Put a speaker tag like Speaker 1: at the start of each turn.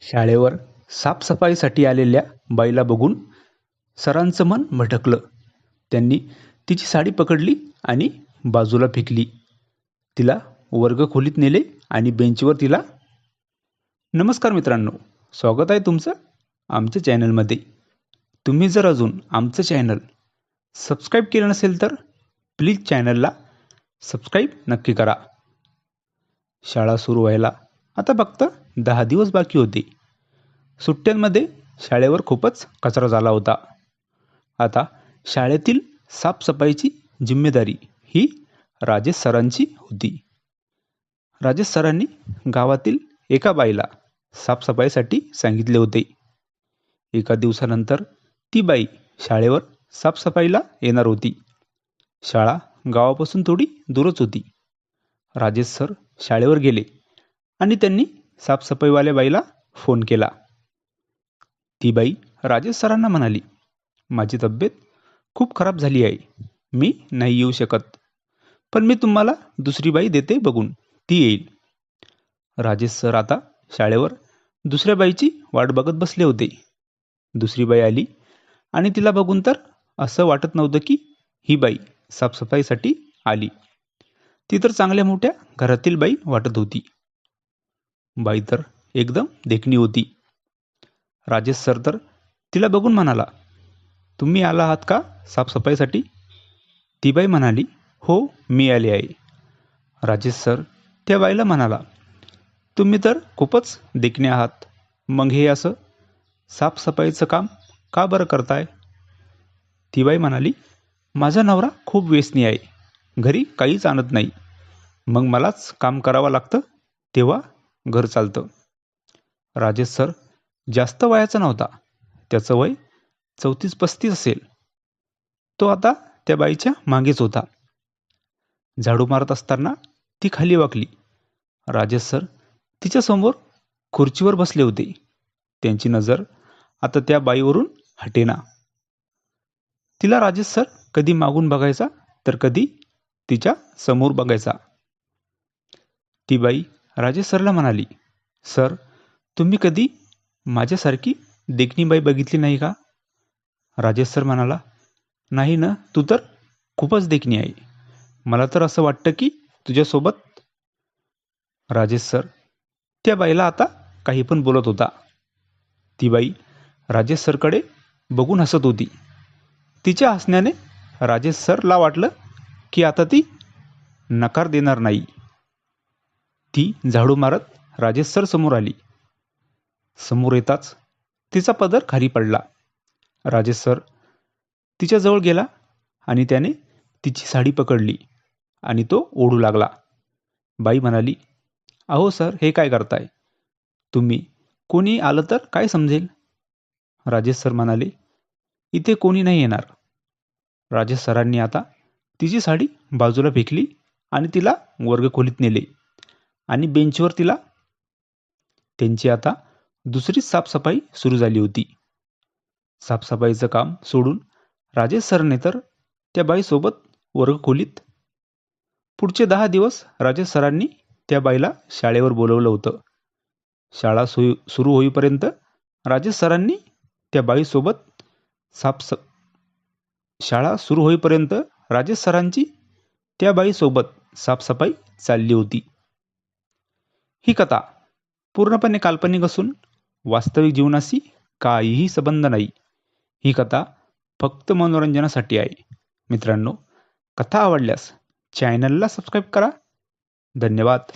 Speaker 1: शाळेवर साफसफाईसाठी आलेल्या बाईला बघून सरांचं मन भटकलं. त्यांनी तिची साडी पकडली आणि बाजूला फेकली. तिला वर्गखोलीत नेले आणि बेंचवर तिला नमस्कार मित्रांनो, स्वागत आहे तुमचं आमच्या चॅनलमध्ये. तुम्ही जर अजून आमचं चॅनल सबस्क्राईब केलं नसेल तर प्लीज चॅनलला सबस्क्राईब नक्की करा. शाळा सुरू व्हायला आता फक्त 10 दिवस बाकी होते. सुट्ट्यांमध्ये शाळेवर खूपच कचरा झाला होता. आता शाळेतील साफसफाईची जिम्मेदारी ही राजेश सरांची होती. राजेश सरांनी गावातील एका बाईला साफसफाईसाठी सांगितले होते. एका दिवसानंतर ती बाई शाळेवर साफसफाईला येणार होती. शाळा गावापासून थोडी दूरच होती. राजेश सर शाळेवर गेले आणि त्यांनी साफसफाईवाल्या बाईला फोन केला. ती बाई राजेश सरांना म्हणाली, माझी तब्येत खूप खराब झाली आहे, मी नाही येऊ शकत, पण मी तुम्हाला दुसरी बाई देते बघून, ती येईल. राजेश सर आता शाळेवर दुसऱ्या बाईची वाट बघत बसले होते. दुसरी बाई आली आणि तिला बघून तर असं वाटत नव्हतं की ही बाई साफसफाईसाठी आली. ती तर चांगल्या मोठ्या घरातील बाई वाटत होती. बाई तर एकदम देखणी होती. राजेश सर तर तिला बघून म्हणाला, तुम्ही आला आहात का साफसफाईसाठी? ती बाई म्हणाली, हो मी आले आहे. राजेश सर त्या बाईला म्हणाला, तुम्ही तर खूपच देखणे आहात, मग हे असं साफसफाईचं काम का बरं करताय? ती बाई म्हणाली, माझा नवरा खूप व्यसनी आहे, घरी काहीच आणत नाही, मग मलाच काम करावं लागतं, तेव्हा घर चालतं. राजेश सर जास्त वयाचा नव्हता, त्याचं वय 34-35 असेल. तो आता त्या बाईच्या मागेच होता. झाडू मारत असताना ती खाली वाकली. राजेश सर तिच्यासमोर खुर्चीवर बसले होते. त्यांची नजर आता त्या बाईवरून हटेना. तिला राजेश सर कधी मागून बघायचा तर कधी तिच्या समोर बघायचा. ती बाई राजेश सरला म्हणाली, सर तुम्ही कधी माझ्यासारखी देखणी बाई बघितली नाही का? राजेश सर म्हणाला, नाही ना, तू तर खूपच देखणी आहे, मला तर असं वाटतं की तुझ्यासोबत. राजेश सर त्या बाईला आता काही पण बोलत होता. ती बाई राजेश सरकडे बघून हसत होती. तिच्या हसण्याने राजेश सरला वाटलं की आता ती नकार देणार नाही. ती झाडू मारत राजेश सर समोर आली. समोर येताच तिचा पदर खाली पडला. राजेश सर तिच्याजवळ गेला आणि त्याने तिची साडी पकडली आणि तो ओढू लागला. बाई म्हणाली, अहो सर हे काय करताय? तुम्ही कोणी आलं तर काय समजेल? राजेश सर म्हणाले, इथे कोणी नाही येणार. राजेश सरांनी आता तिची साडी बाजूला फेकली आणि तिला वर्गखोलीत नेले आणि बेंचवर तिला. त्यांची आता दुसरीच साफसफाई सुरू झाली होती. साफसफाईचं काम सोडून राजेश सरने तर त्या बाईसोबत वर्गखोलीत. पुढचे 10 दिवस राजेश सरांनी त्या बाईला शाळेवर बोलवलं होतं. शाळा सुरू होईपर्यंत राजेश सरांनी त्या बाईसोबत शाळा सुरू होईपर्यंत राजेश सरांची त्या बाईसोबत साफसफाई चालली होती. ही कथा पूर्णपणे काल्पनिक असून वास्तविक जीवनाशी काहीही संबंध नाही. ही कथा फक्त मनोरंजनासाठी आहे. मित्रांनो, कथा आवडल्यास चॅनलला सबस्क्राईब करा. धन्यवाद.